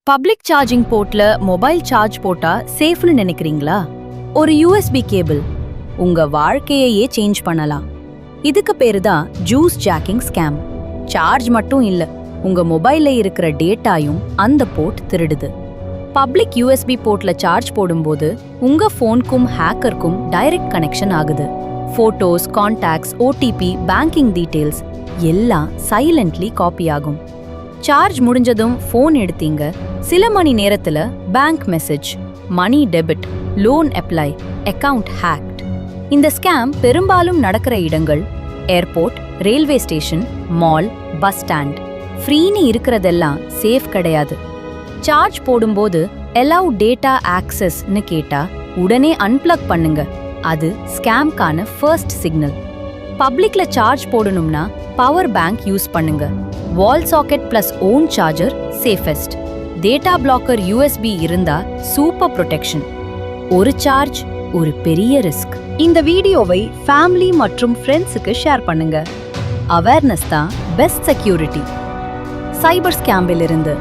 Public charging போர்ட்ல mobile charge போட்டா சேஃப்னு நினைக்கிறீங்களா? ஒரு யூஎஸ்பி கேபிள் உங்க வாழ்க்கையையே சேஞ்ச் பண்ணலாம். இதுக்கு பேரு தான் ஜூஸ் ஜாக்கிங் ஸ்கேம். சார்ஜ் மட்டும் இல்ல, உங்க மொபைல்ல இருக்கிற டேட்டாயும் அந்த போர்ட் திருடுது. பப்ளிக் யூஎஸ்பி போர்ட்ல சார்ஜ் போடும்போது உங்க போனுக்கும் ஹேக்கருக்கும் டைரக்ட் கனெக்ஷன் ஆகுது. Photos, contacts, OTP, banking details எல்லாம் சைலண்ட்லி காப்பி ஆகும். சார்ஜ் முடிஞ்சதும் போன் எடுத்தீங்க, சில மணி நேரத்துல bank message, money debit, loan apply, account hacked. இந்த ஸ்கேம் பெரும்பாலும் நடக்கிற இடங்கள் airport, railway station, mall, bus stand. ஃப்ரீன்னு இருக்கிறதெல்லாம் சேஃப் கிடையாது. சார்ஜ் போடும்போது allow டேட்டா ஆக்சஸ்னு கேட்டா உடனே அன்பிளக் பண்ணுங்க. அது ஸ்கேம்கான ஃபர்ஸ்ட் சிக்னல். பப்ளிக்ல சார்ஜ் போடணும்னா பவர் பேங்க் யூஸ் பண்ணுங்க. Wall socket plus own charger safest. Data blocker USB இருந்தா சூப்பர் ப்ரொடெக்ஷன். ஒரு சார்ஜ் ஒரு பெரிய ரிஸ்க். இந்த வீடியோவை ஃபேமிலி மற்றும் ஃப்ரெண்ட்ஸுக்கு ஷேர் பண்ணுங்க. அவேர்னஸ் தான் பெஸ்ட் செக்யூரிட்டி. சைபர் ஸ்கேம்பில் இருந்து